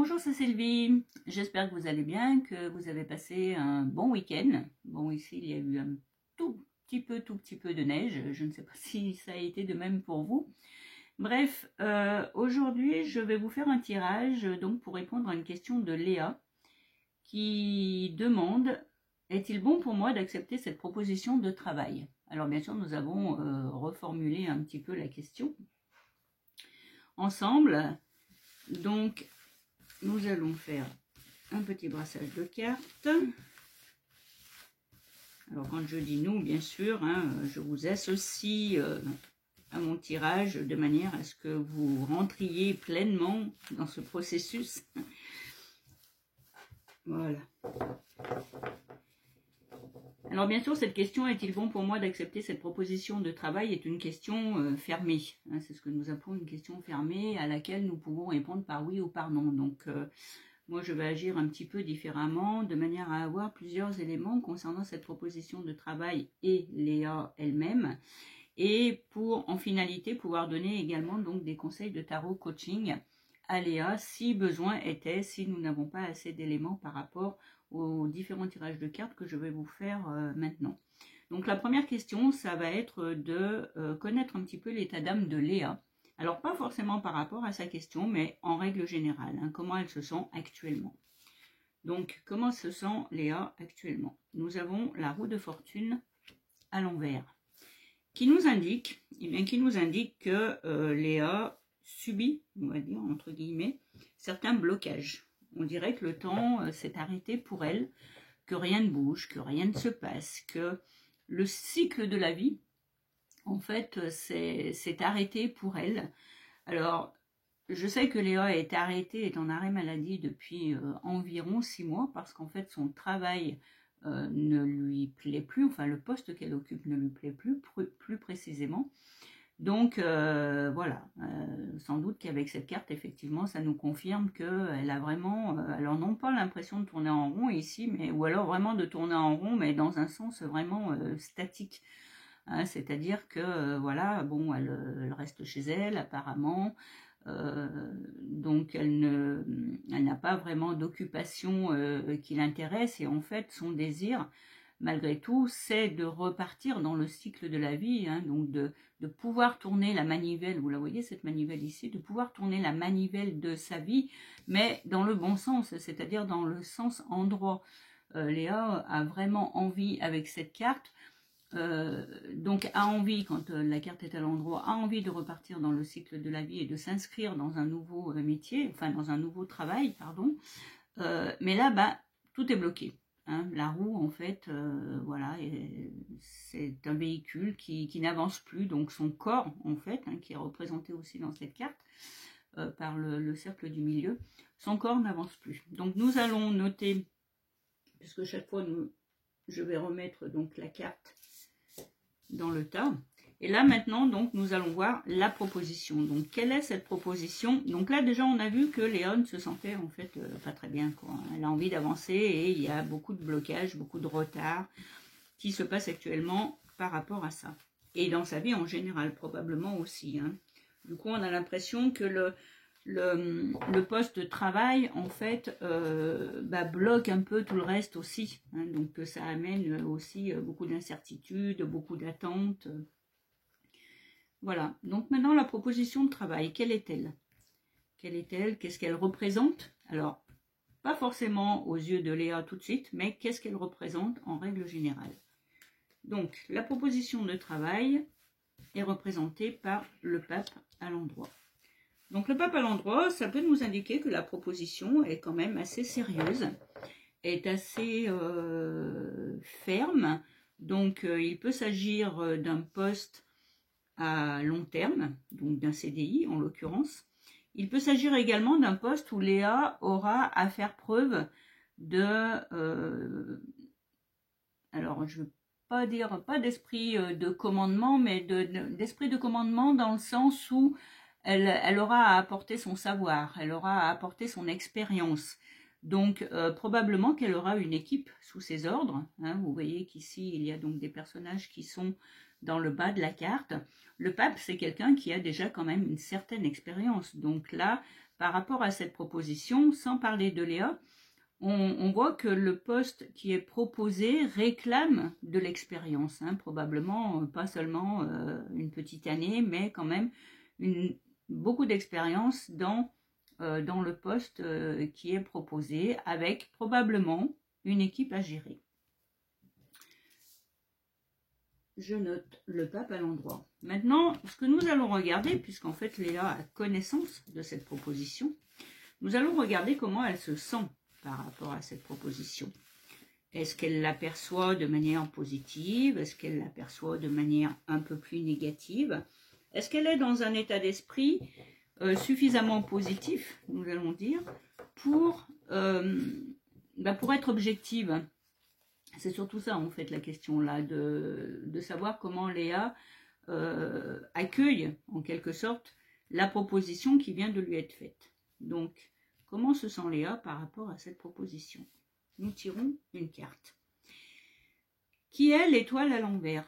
Bonjour, c'est Sylvie. J'espère que vous allez bien, que vous avez passé un bon week-end. Bon, ici, il y a eu un tout petit peu de neige. Je ne sais pas si ça a été de même pour vous. Bref, aujourd'hui, je vais vous faire un tirage donc pour répondre à une question de Léa qui demande: est-il bon pour moi d'accepter cette proposition de travail? Alors, bien sûr, nous avons reformulé un petit peu la question ensemble. Donc, nous allons faire un petit brassage de cartes. Alors quand je dis nous, bien sûr, je vous associe à mon tirage de manière à ce que vous rentriez pleinement dans ce processus. Voilà. Alors bien sûr, cette question, est-il bon pour moi d'accepter cette proposition de travail, est une question fermée. C'est ce que nous appelons une question fermée à laquelle nous pouvons répondre par oui ou par non. Donc moi, je vais agir un petit peu différemment, de manière à avoir plusieurs éléments concernant cette proposition de travail et Léa elle-même, et pour, en finalité, pouvoir donner également donc des conseils de tarot coaching à Léa, si besoin était, si nous n'avons pas assez d'éléments par rapport aux différents tirages de cartes que je vais vous faire maintenant. Donc la première question, ça va être de connaître un petit peu l'état d'âme de Léa. Alors, pas forcément par rapport à sa question, mais en règle générale, comment elle se sent actuellement. Donc, comment se sent Léa actuellement? Nous avons la roue de fortune à l'envers, qui nous indique, que Léa subit, on va dire, entre guillemets, certains blocages. On dirait que le temps s'est arrêté pour elle, que rien ne bouge, que rien ne se passe, que le cycle de la vie, en fait, c'est arrêté pour elle. Alors, je sais que Léa est arrêtée, est en arrêt maladie depuis environ 6 mois, parce qu'en fait, son travail ne lui plaît plus, enfin, le poste qu'elle occupe ne lui plaît plus précisément. Donc, voilà, sans doute qu'avec cette carte, effectivement, ça nous confirme qu'elle a vraiment, alors non pas l'impression de tourner en rond ici, mais ou alors vraiment de tourner en rond, mais dans un sens vraiment statique. C'est-à-dire que voilà, bon, elle reste chez elle apparemment, donc elle n'a pas vraiment d'occupation qui l'intéresse, et en fait son désir malgré tout c'est de repartir dans le cycle de la vie, donc de pouvoir tourner la manivelle, vous la voyez cette manivelle ici, de pouvoir tourner la manivelle de sa vie, mais dans le bon sens, c'est-à-dire dans le sens endroit. Léa a vraiment envie avec cette carte, donc a envie, quand la carte est à l'endroit, a envie de repartir dans le cycle de la vie et de s'inscrire dans un nouveau métier, enfin dans un nouveau travail, pardon. Mais là, tout est bloqué. La roue, en fait, voilà, c'est un véhicule qui n'avance plus, donc son corps, en fait, qui est représenté aussi dans cette carte, par le cercle du milieu, son corps n'avance plus. Donc nous allons noter, puisque chaque fois, je vais remettre donc la carte dans le tas. Et là maintenant, donc nous allons voir la proposition. Donc quelle est cette proposition? Donc là déjà on a vu que Léon se sentait en fait pas très bien, quoi. Elle a envie d'avancer et il y a beaucoup de blocages, beaucoup de retard qui se passe actuellement par rapport à ça. Et dans sa vie en général probablement aussi. Du coup on a l'impression que le poste de travail en fait bloque un peu tout le reste aussi, donc ça amène aussi beaucoup d'incertitudes, beaucoup d'attentes. Voilà, donc maintenant la proposition de travail, quelle est-elle? Quelle est-elle? Qu'est-ce qu'elle représente? Alors, pas forcément aux yeux de Léa tout de suite, mais qu'est-ce qu'elle représente en règle générale? Donc, la proposition de travail est représentée par le pape à l'endroit. Donc, le pape à l'endroit, ça peut nous indiquer que la proposition est quand même assez sérieuse, est assez ferme. Donc, il peut s'agir d'un poste à long terme, donc d'un CDI en l'occurrence. Il peut s'agir également d'un poste où Léa aura à faire preuve de, alors je ne veux pas dire, pas d'esprit de commandement, mais d'esprit de commandement dans le sens où elle aura à apporter son savoir, elle aura à apporter son expérience. Donc probablement qu'elle aura une équipe sous ses ordres. Vous voyez qu'ici il y a donc des personnages qui sont dans le bas de la carte. Le pape, c'est quelqu'un qui a déjà quand même une certaine expérience. Donc là, par rapport à cette proposition, sans parler de Léa, on voit que le poste qui est proposé réclame de l'expérience, hein, probablement pas seulement une petite année, mais quand même beaucoup d'expérience dans le poste qui est proposé, avec probablement une équipe à gérer. Je note le pape à l'endroit. Maintenant, ce que nous allons regarder, puisqu'en fait Léa a connaissance de cette proposition, nous allons regarder comment elle se sent par rapport à cette proposition. Est-ce qu'elle l'aperçoit de manière positive? Est-ce qu'elle l'aperçoit de manière un peu plus négative? Est-ce qu'elle est dans un état d'esprit suffisamment positif, nous allons dire, pour être objective? C'est surtout ça, en fait, la question là, de savoir comment Léa accueille, en quelque sorte, la proposition qui vient de lui être faite. Donc, comment se sent Léa par rapport à cette proposition? Nous tirons une carte. Qui est l'étoile à l'envers?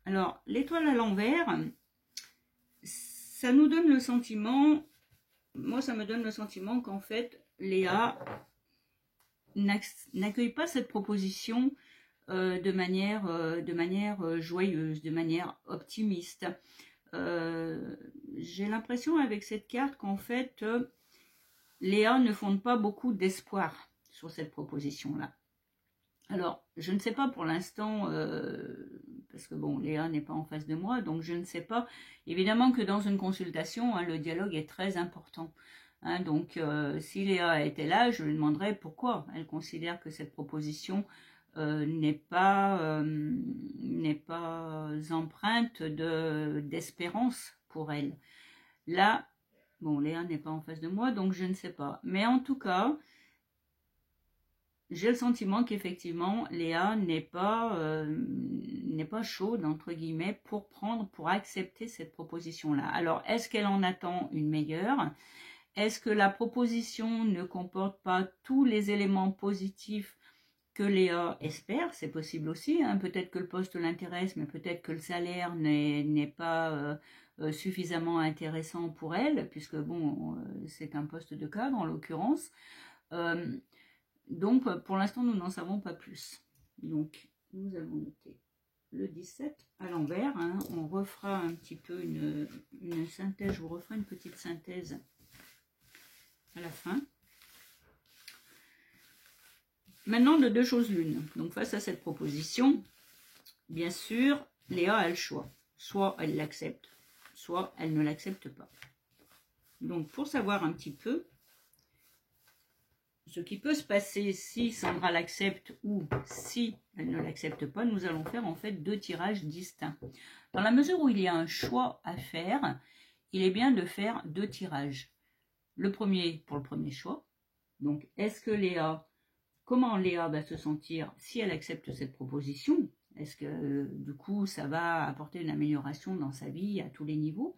Alors, l'étoile à l'envers, ça nous donne le sentiment, moi ça me donne le sentiment qu'en fait, Léa n'accueille pas cette proposition de manière joyeuse, de manière optimiste. J'ai l'impression avec cette carte qu'en fait, Léa ne fonde pas beaucoup d'espoir sur cette proposition-là. Alors, je ne sais pas pour l'instant, parce que bon, Léa n'est pas en face de moi, donc je ne sais pas. Évidemment que dans une consultation, hein, le dialogue est très important. Hein, donc, si Léa était là, je lui demanderais pourquoi elle considère que cette proposition n'est pas empreinte d'espérance pour elle. Là, bon, Léa n'est pas en face de moi, donc je ne sais pas. Mais en tout cas, j'ai le sentiment qu'effectivement, Léa n'est pas chaude, entre guillemets, pour accepter cette proposition-là. Alors, est-ce qu'elle en attend une meilleure? Est-ce que la proposition ne comporte pas tous les éléments positifs que Léa espère? C'est possible aussi, hein. Peut-être que le poste l'intéresse, mais peut-être que le salaire n'est pas suffisamment intéressant pour elle, puisque bon, c'est un poste de cadre en l'occurrence. Donc, pour l'instant, nous n'en savons pas plus. Donc, nous allons noter le 17 à l'envers. Hein. On refera un petit peu une synthèse. Je vous referai une petite synthèse à la fin. Maintenant, de deux choses l'une. Donc, face à cette proposition, bien sûr, Léa a le choix. Soit elle l'accepte, soit elle ne l'accepte pas. Donc, pour savoir un petit peu ce qui peut se passer si Sandra l'accepte ou si elle ne l'accepte pas, nous allons faire en fait deux tirages distincts. Dans la mesure où il y a un choix à faire, il est bien de faire deux tirages. Le premier pour le premier choix. Donc, est-ce que comment Léa va se sentir si elle accepte cette proposition? Est-ce que du coup ça va apporter une amélioration dans sa vie à tous les niveaux?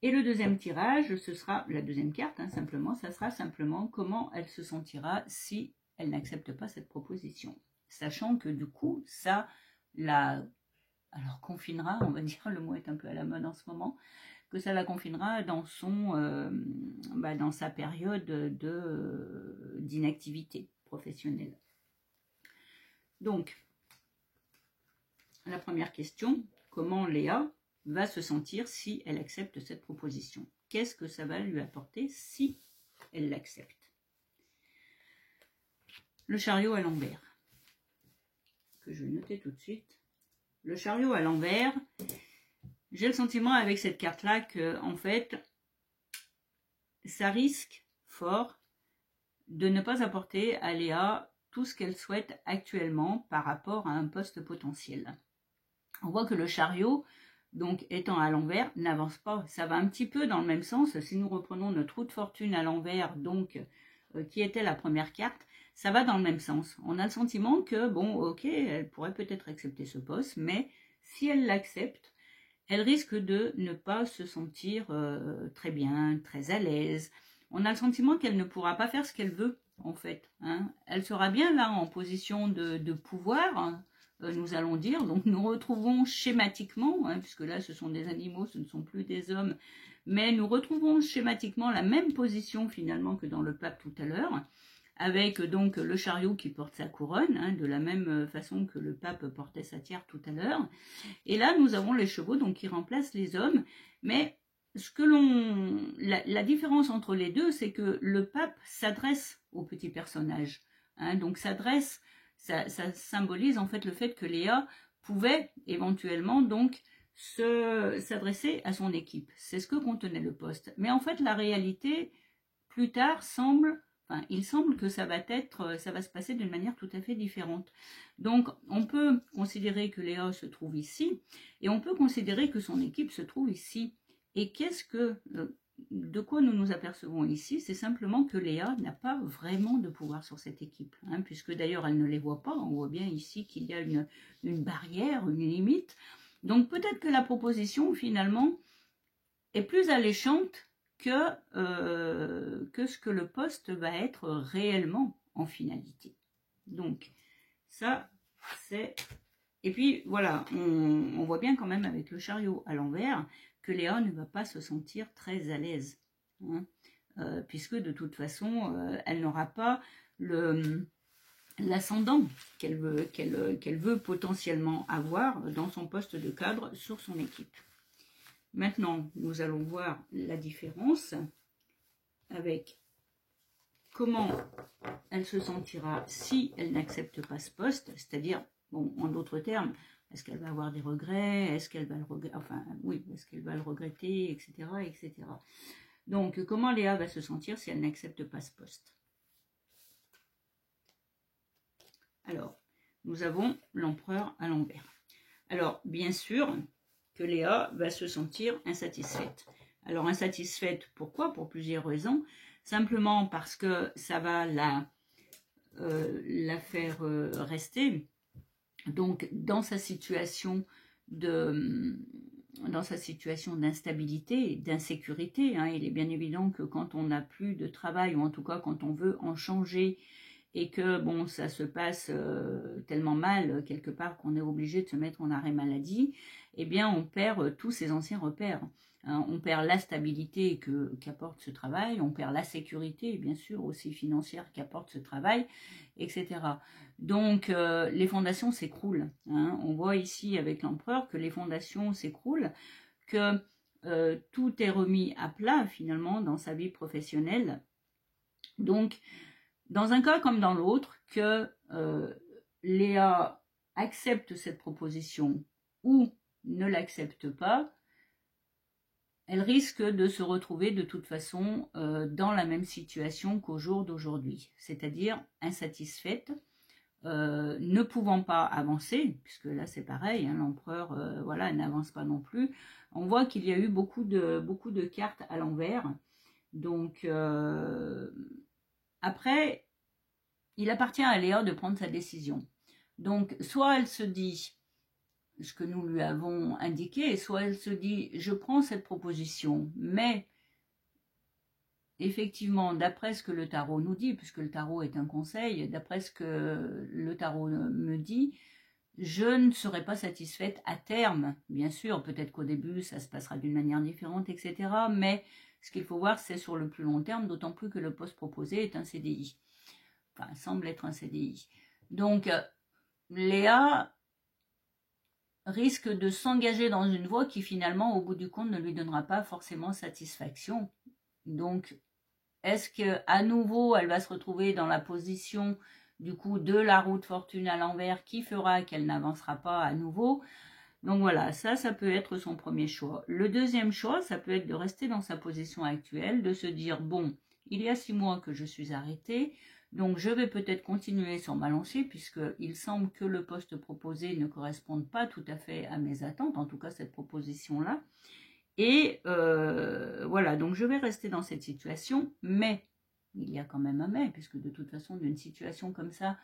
Et le deuxième tirage, ce sera la deuxième carte, hein, simplement, ça sera simplement comment elle se sentira si elle n'accepte pas cette proposition. Sachant que du coup, ça alors confinera, on va dire, le mot est un peu à la mode en ce moment, que ça la confinera dans dans sa période d'inactivité professionnelle. Donc, la première question, comment Léa va se sentir si elle accepte cette proposition? Qu'est-ce que ça va lui apporter si elle l'accepte? Le chariot à l'envers, que je vais noter tout de suite. Le chariot à l'envers, j'ai le sentiment avec cette carte-là que, en fait, ça risque fort de ne pas apporter à Léa tout ce qu'elle souhaite actuellement par rapport à un poste potentiel. On voit que le chariot, donc étant à l'envers, n'avance pas. Ça va un petit peu dans le même sens. Si nous reprenons notre roue de fortune à l'envers, donc qui était la première carte, ça va dans le même sens. On a le sentiment que, bon, ok, elle pourrait peut-être accepter ce poste, mais si elle l'accepte, elle risque de ne pas se sentir très bien, très à l'aise. On a le sentiment qu'elle ne pourra pas faire ce qu'elle veut, en fait. Hein. Elle sera bien là en position de pouvoir, hein, nous allons dire, donc nous retrouvons schématiquement, hein, puisque là ce sont des animaux, ce ne sont plus des hommes, mais nous retrouvons schématiquement la même position finalement que dans le pape tout à l'heure, avec donc le chariot qui porte sa couronne, hein, de la même façon que le pape portait sa tiare tout à l'heure. Et là, nous avons les chevaux donc qui remplacent les hommes, mais la différence entre les deux, c'est que le pape s'adresse aux petits personnages, hein, donc ça symbolise en fait le fait que Léa pouvait éventuellement donc s'adresser à son équipe. C'est ce que contenait le poste. Mais en fait, la réalité, plus tard, il semble que ça va se passer d'une manière tout à fait différente. Donc, on peut considérer que Léa se trouve ici, et on peut considérer que son équipe se trouve ici. Et de quoi nous nous apercevons ici? C'est simplement que Léa n'a pas vraiment de pouvoir sur cette équipe, hein, puisque d'ailleurs elle ne les voit pas. On voit bien ici qu'il y a une barrière, une limite. Donc peut-être que la proposition finalement est plus alléchante que ce que le poste va être réellement en finalité. Donc ça c'est... Et puis voilà, on voit bien quand même avec le chariot à l'envers que Léa ne va pas se sentir très à l'aise, hein, puisque de toute façon, elle n'aura pas l'ascendant qu'elle veut potentiellement avoir dans son poste de cadre sur son équipe. Maintenant, nous allons voir la différence avec comment elle se sentira si elle n'accepte pas ce poste, c'est-à-dire, bon, en d'autres termes, est-ce qu'elle va avoir des regrets? Est-ce qu'elle va le regretter? Enfin, oui, est-ce qu'elle va le regretter, etc., etc. Donc, comment Léa va se sentir si elle n'accepte pas ce poste? Alors, nous avons l'empereur à l'envers. Alors, bien sûr que Léa va se sentir insatisfaite. Alors, insatisfaite, pourquoi? Pour plusieurs raisons. Simplement parce que ça va la faire rester donc dans sa situation d'instabilité, d'insécurité, hein. Il est bien évident que quand on n'a plus de travail, ou en tout cas quand on veut en changer, et que bon, ça se passe tellement mal quelque part qu'on est obligé de se mettre en arrêt maladie, eh bien on perd tous ses anciens repères. Hein. On perd la stabilité qu'apporte ce travail, on perd la sécurité, bien sûr, aussi financière qu'apporte ce travail, etc. Donc les fondations s'écroulent. Hein. On voit ici avec l'empereur que les fondations s'écroulent, que tout est remis à plat finalement dans sa vie professionnelle. Donc, dans un cas comme dans l'autre, que Léa accepte cette proposition ou ne l'accepte pas, elle risque de se retrouver de toute façon dans la même situation qu'au jour d'aujourd'hui, c'est-à-dire insatisfaite, ne pouvant pas avancer, puisque là c'est pareil, hein, l'empereur voilà, n'avance pas non plus. On voit qu'il y a eu beaucoup de cartes à l'envers. Donc après, il appartient à Léa de prendre sa décision. Donc soit elle se dit ce que nous lui avons indiqué, soit elle se dit je prends cette proposition, mais effectivement, d'après ce que le tarot nous dit, puisque le tarot est un conseil, d'après ce que le tarot me dit, je ne serai pas satisfaite à terme. Bien sûr, peut-être qu'au début, ça se passera d'une manière différente, etc. Mais ce qu'il faut voir, c'est sur le plus long terme, d'autant plus que le poste proposé est un CDI. Enfin, semble être un CDI. Donc, Léa risque de s'engager dans une voie qui, finalement, au bout du compte, ne lui donnera pas forcément satisfaction. Donc, est-ce qu'à nouveau, elle va se retrouver dans la position, du coup, de la roue de fortune à l'envers qui fera qu'elle n'avancera pas à nouveau? Donc voilà, ça peut être son premier choix. Le deuxième choix, ça peut être de rester dans sa position actuelle, de se dire, bon, il y a 6 mois que je suis arrêtée, donc je vais peut-être continuer sur ma lancée, puisqu'il semble que le poste proposé ne corresponde pas tout à fait à mes attentes, en tout cas cette proposition-là. Et voilà, donc je vais rester dans cette situation, mais il y a quand même un mais, puisque de toute façon, d'une situation comme ça,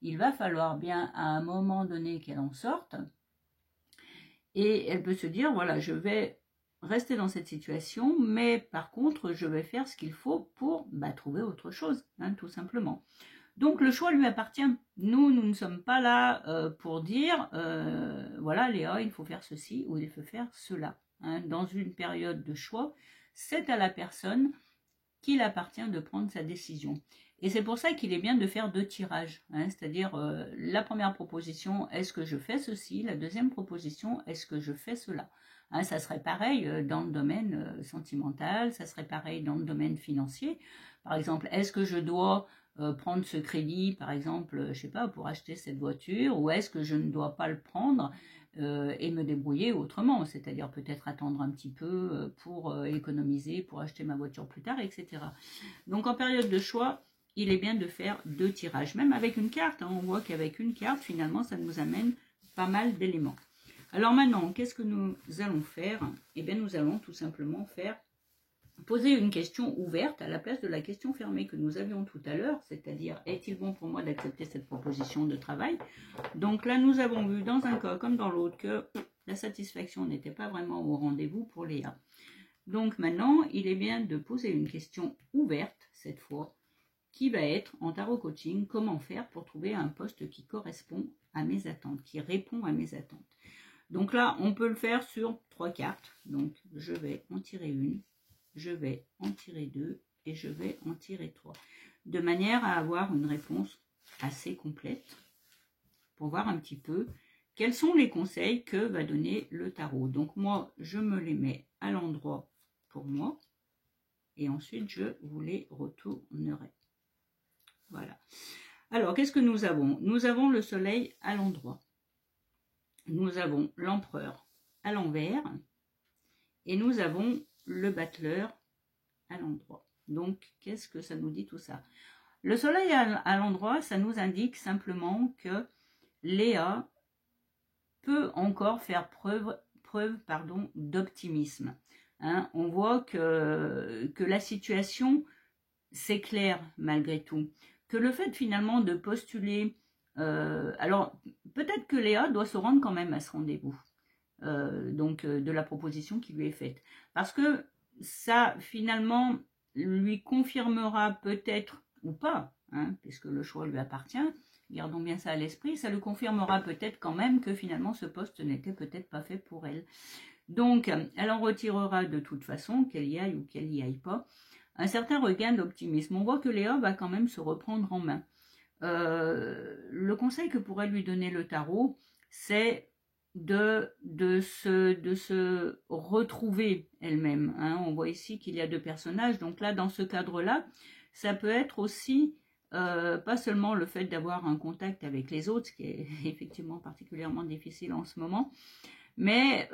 il va falloir bien à un moment donné qu'elle en sorte. Et elle peut se dire, voilà, je vais rester dans cette situation, mais par contre, je vais faire ce qu'il faut pour trouver autre chose, hein, tout simplement. Donc le choix lui appartient. Nous ne sommes pas là pour dire, voilà Léa, il faut faire ceci ou il faut faire cela. Hein. Dans une période de choix, c'est à la personne qu'il appartient de prendre sa décision. Et c'est pour ça qu'il est bien de faire 2 tirages, hein, c'est-à-dire la première proposition, est-ce que je fais ceci? La deuxième proposition, est-ce que je fais cela? Hein, ça serait pareil dans le domaine sentimental, ça serait pareil dans le domaine financier. Par exemple, est-ce que je dois prendre ce crédit, par exemple, je sais pas, pour acheter cette voiture, ou est-ce que je ne dois pas le prendre et me débrouiller autrement, c'est-à-dire peut-être attendre un petit peu pour économiser, pour acheter ma voiture plus tard, etc. Donc en période de choix, il est bien de faire 2 tirages, même avec une carte, hein, on voit qu'avec une carte, finalement, ça nous amène pas mal d'éléments. Alors maintenant, qu'est-ce que nous allons faire? Eh bien, nous allons tout simplement poser une question ouverte à la place de la question fermée que nous avions tout à l'heure, c'est-à-dire, est-il bon pour moi d'accepter cette proposition de travail? Donc là, nous avons vu dans un cas comme dans l'autre que la satisfaction n'était pas vraiment au rendez-vous pour Léa. Donc maintenant, il est bien de poser une question ouverte, cette fois, qui va être, en tarot coaching, comment faire pour trouver un poste qui correspond à mes attentes, qui répond à mes attentes. Donc là, on peut le faire sur 3 cartes. Donc, je vais en tirer une, je vais en tirer 2 et je vais en tirer 3. De manière à avoir une réponse assez complète pour voir un petit peu quels sont les conseils que va donner le tarot. Donc moi, je me les mets à l'endroit pour moi et ensuite je vous les retournerai. Voilà. Alors, qu'est-ce que nous avons? Nous avons le soleil à l'endroit. Nous avons l'empereur à l'envers. Et nous avons le battleur à l'endroit. Donc, qu'est-ce que ça nous dit tout ça? Le soleil à l'endroit, ça nous indique simplement que Léa peut encore faire preuve d'optimisme. Hein, on voit que la situation s'éclaire malgré tout. Que le fait finalement de postuler, alors peut-être que Léa doit se rendre quand même à ce rendez-vous, de la proposition qui lui est faite. Parce que ça finalement lui confirmera peut-être ou pas, hein, puisque le choix lui appartient, gardons bien ça à l'esprit, ça lui confirmera peut-être quand même que finalement ce poste n'était peut-être pas fait pour elle. Donc elle en retirera de toute façon, qu'elle y aille ou qu'elle y aille pas, un certain regain d'optimisme. On voit que Léa va quand même se reprendre en main. Le conseil que pourrait lui donner le tarot, c'est de se retrouver elle-même. Hein. On voit ici qu'il y a 2 personnages, donc là, dans ce cadre-là, ça peut être aussi pas seulement le fait d'avoir un contact avec les autres, ce qui est effectivement particulièrement difficile en ce moment, mais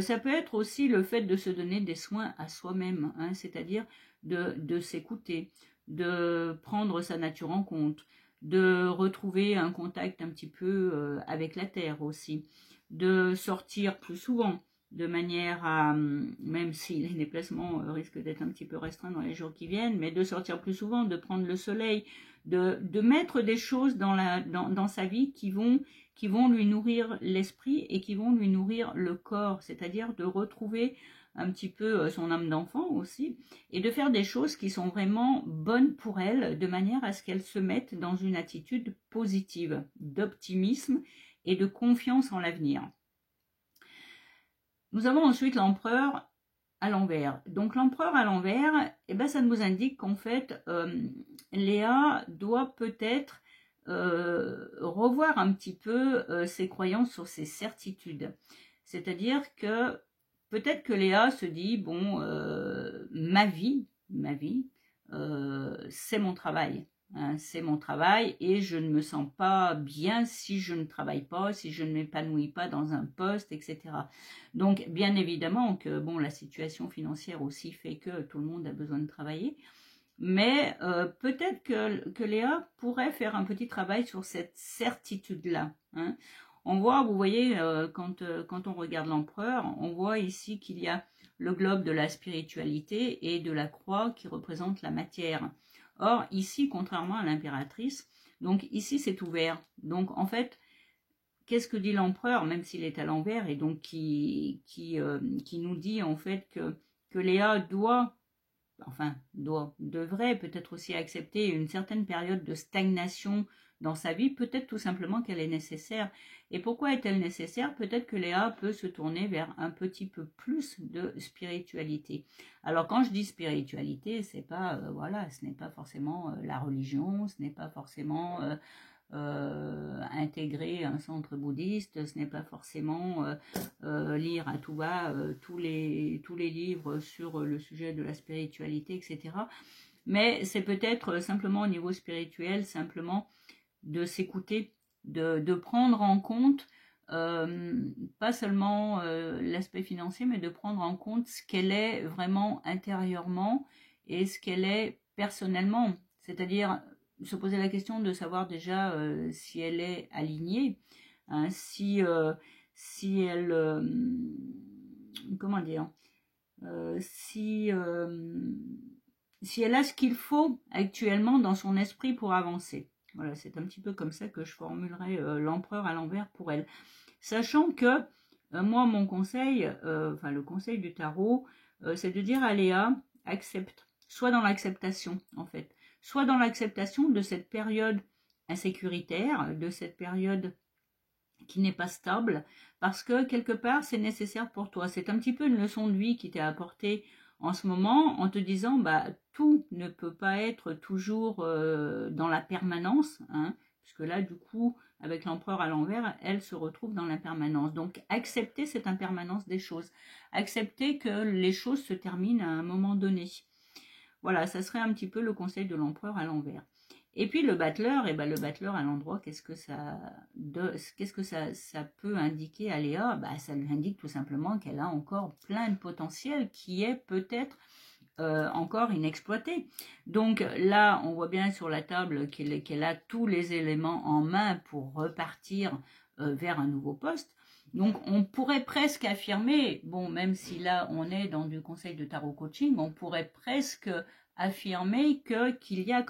ça peut être aussi le fait de se donner des soins à soi-même, hein, c'est-à-dire de s'écouter, de prendre sa nature en compte, de retrouver un contact un petit peu avec la terre aussi, de sortir plus souvent, de manière à, même si les déplacements risquent d'être un petit peu restreints dans les jours qui viennent, mais de sortir plus souvent, de prendre le soleil, de mettre des choses dans sa vie qui vont lui nourrir l'esprit et qui vont lui nourrir le corps, c'est-à-dire de retrouver un petit peu son âme d'enfant aussi, et de faire des choses qui sont vraiment bonnes pour elle, de manière à ce qu'elle se mette dans une attitude positive, d'optimisme et de confiance en l'avenir. Nous avons ensuite l'empereur à l'envers. Donc l'empereur à l'envers, eh ben, ça nous indique qu'en fait, Léa doit peut-être revoir un petit peu ses croyances sur ses certitudes. C'est-à-dire que peut-être que Léa se dit, bon, ma vie, c'est mon travail. Hein, c'est mon travail et je ne me sens pas bien si je ne travaille pas, si je ne m'épanouis pas dans un poste, etc. Donc, bien évidemment que bon, la situation financière aussi fait que tout le monde a besoin de travailler, mais peut-être que Léa pourrait faire un petit travail sur cette certitude-là. Hein. On voit, vous voyez, quand on regarde l'empereur, on voit ici qu'il y a le globe de la spiritualité et de la croix qui représente la matière. Or, ici, contrairement à l'impératrice, donc ici c'est ouvert. Donc en fait, qu'est-ce que dit l'empereur, même s'il est à l'envers, et donc qui nous dit en fait que Léa doit enfin, devrait peut-être aussi accepter une certaine période de stagnation dans sa vie, peut-être tout simplement qu'elle est nécessaire. Et pourquoi est-elle nécessaire? Peut-être que Léa peut se tourner vers un petit peu plus de spiritualité. Alors quand je dis spiritualité, c'est pas, voilà, ce n'est pas forcément la religion, ce n'est pas forcément intégrer un centre bouddhiste, ce n'est pas forcément lire à tout va tous les livres sur le sujet de la spiritualité, etc. Mais c'est peut-être simplement au niveau spirituel, simplement de s'écouter, de prendre en compte pas seulement l'aspect financier, mais de prendre en compte ce qu'elle est vraiment intérieurement et ce qu'elle est personnellement. C'est-à-dire se poser la question de savoir déjà si elle est alignée, hein, si elle, comment dire, si elle a ce qu'il faut actuellement dans son esprit pour avancer. Voilà, c'est un petit peu comme ça que je formulerai l'empereur à l'envers pour elle. Sachant que moi, mon conseil, enfin le conseil du tarot, c'est de dire à Léa, accepte. Soit dans l'acceptation, en fait. Soit dans l'acceptation de cette période insécuritaire, de cette période qui n'est pas stable, parce que quelque part, c'est nécessaire pour toi. C'est un petit peu une leçon de vie qui t'est apportée en ce moment, en te disant, bah, tout ne peut pas être toujours dans la permanence, hein, puisque là, du coup, avec l'empereur à l'envers, elle se retrouve dans l'impermanence. Donc, accepter cette impermanence des choses. Accepter que les choses se terminent à un moment donné. Voilà, ça serait un petit peu le conseil de l'empereur à l'envers. Et puis le battleur, et ben le battleur à l'endroit, qu'est-ce que ça peut indiquer à Léa? Bah, ça lui indique tout simplement qu'elle a encore plein de potentiel qui est peut-être encore inexploité. Donc là, on voit bien sur la table qu'elle a tous les éléments en main pour repartir vers un nouveau poste. Donc on pourrait presque affirmer, bon, même si là on est dans du conseil de tarot coaching, on pourrait presque affirmer qu'il y a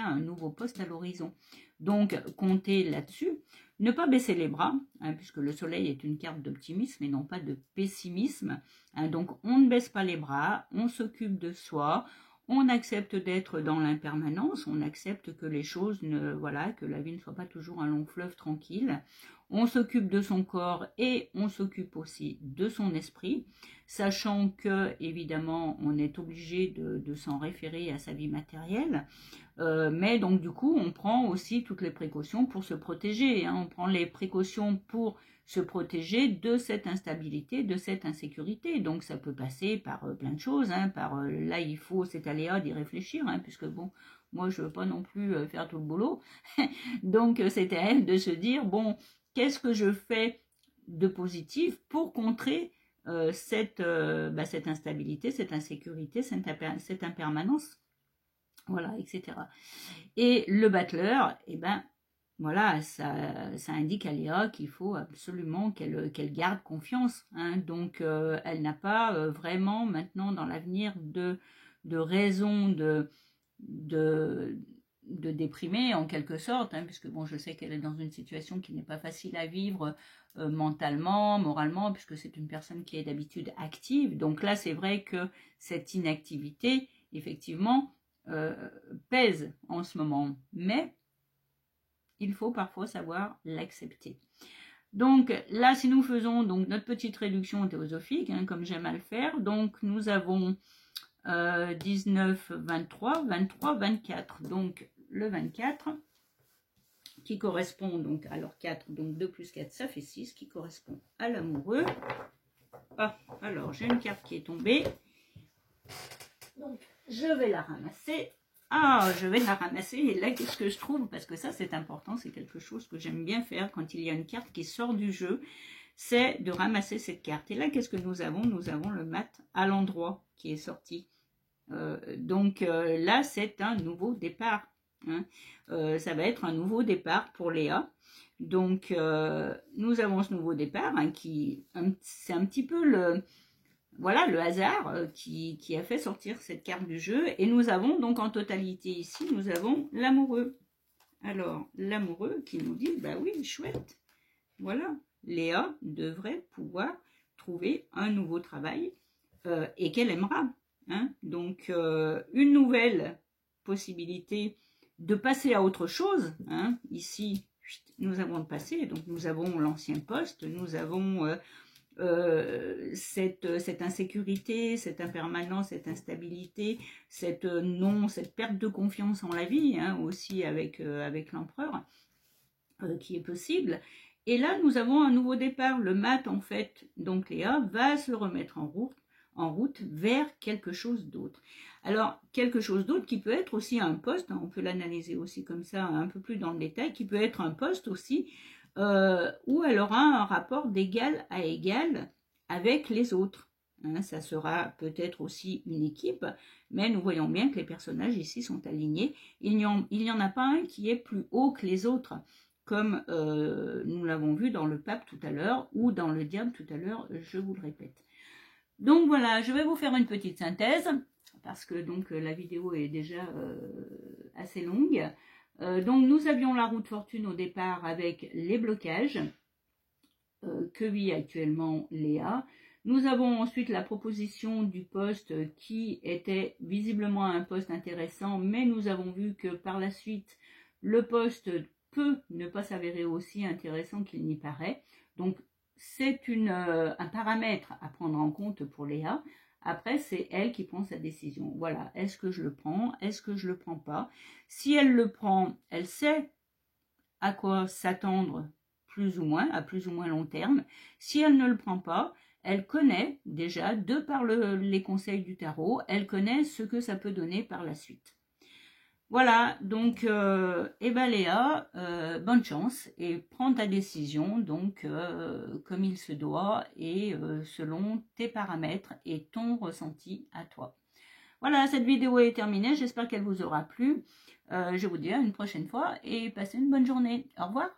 un nouveau poste à l'horizon. Donc comptez là-dessus, ne pas baisser les bras, hein, puisque le soleil est une carte d'optimisme et non pas de pessimisme. Hein, donc on ne baisse pas les bras, on s'occupe de soi, on accepte d'être dans l'impermanence, on accepte que les choses que la vie ne soit pas toujours un long fleuve tranquille. On s'occupe de son corps et on s'occupe aussi de son esprit, sachant que, évidemment, on est obligé de s'en référer à sa vie matérielle, mais donc du coup, on prend aussi toutes les précautions pour se protéger, hein. On prend les précautions pour se protéger de cette instabilité, de cette insécurité. Donc ça peut passer par plein de choses, hein, là il faut cet aléa d'y réfléchir, hein, puisque bon, moi je veux pas non plus faire tout le boulot, donc c'est à elle de se dire, bon, qu'est-ce que je fais de positif pour contrer cette instabilité, cette insécurité, cette impermanence, voilà, etc. Et le battleur, eh ben, voilà, ça indique à Léa qu'il faut absolument qu'elle garde confiance, hein. Donc elle n'a pas vraiment maintenant dans l'avenir de raison de déprimer en quelque sorte, hein, puisque bon, je sais qu'elle est dans une situation qui n'est pas facile à vivre mentalement, moralement, puisque c'est une personne qui est d'habitude active. Donc là, c'est vrai que cette inactivité, effectivement, pèse en ce moment, mais il faut parfois savoir l'accepter. Donc là, si nous faisons donc notre petite réduction théosophique, hein, comme j'aime à le faire, donc nous avons 19, 23, 23, 24. Donc le 24 qui correspond donc, alors 4, donc 2 plus 4, ça fait 6, qui correspond à l'amoureux. Ah, alors j'ai une carte qui est tombée. Donc je vais la ramasser. Ah, je vais la ramasser et là, qu'est-ce que je trouve? Parce que ça, c'est important, c'est quelque chose que j'aime bien faire quand il y a une carte qui sort du jeu, c'est de ramasser cette carte. Et là, qu'est-ce que nous avons? Nous avons le mat à l'endroit qui est sorti. Donc là, c'est un nouveau départ. Hein. Ça va être un nouveau départ pour Léa. Donc, nous avons ce nouveau départ hein, c'est un petit peu le hasard qui a fait sortir cette carte du jeu. Et nous avons donc en totalité ici, nous avons l'amoureux. Alors, l'amoureux qui nous dit, bah oui, chouette. Voilà, Léa devrait pouvoir trouver un nouveau travail et qu'elle aimera. hein. Donc, une nouvelle possibilité de passer à autre chose, hein. Ici, nous avons le passé, donc nous avons l'ancien poste, nous avons cette insécurité, cette impermanence, cette instabilité, cette perte de confiance en la vie, hein, aussi avec l'empereur, qui est possible. Et là, nous avons un nouveau départ. Le mat, en fait, donc Léa, va se remettre en route vers quelque chose d'autre. Alors, quelque chose d'autre qui peut être aussi un poste, hein, on peut l'analyser aussi comme ça, un peu plus dans le détail, qui peut être un poste aussi, où elle aura un rapport d'égal à égal avec les autres. Hein, ça sera peut-être aussi une équipe, mais nous voyons bien que les personnages ici sont alignés. Il n'y en a pas un qui est plus haut que les autres, comme nous l'avons vu dans le pape tout à l'heure, ou dans le diable tout à l'heure, je vous le répète. Donc voilà, je vais vous faire une petite synthèse, parce que donc la vidéo est déjà assez longue. Donc nous avions la roue de fortune au départ avec les blocages que vit actuellement Léa. Nous avons ensuite la proposition du poste qui était visiblement un poste intéressant, mais nous avons vu que par la suite, le poste peut ne pas s'avérer aussi intéressant qu'il n'y paraît. Donc c'est un paramètre à prendre en compte pour Léa. Après, c'est elle qui prend sa décision. Voilà, est-ce que je le prends? Est-ce que je le prends pas? Si elle le prend, elle sait à quoi s'attendre plus ou moins, à plus ou moins long terme. Si elle ne le prend pas, elle connaît déjà, de par les conseils du tarot, elle connaît ce que ça peut donner par la suite. Voilà, donc, Léa, bonne chance et prends ta décision, donc, comme il se doit et selon tes paramètres et ton ressenti à toi. Voilà, cette vidéo est terminée, j'espère qu'elle vous aura plu. Je vous dis à une prochaine fois et passez une bonne journée. Au revoir.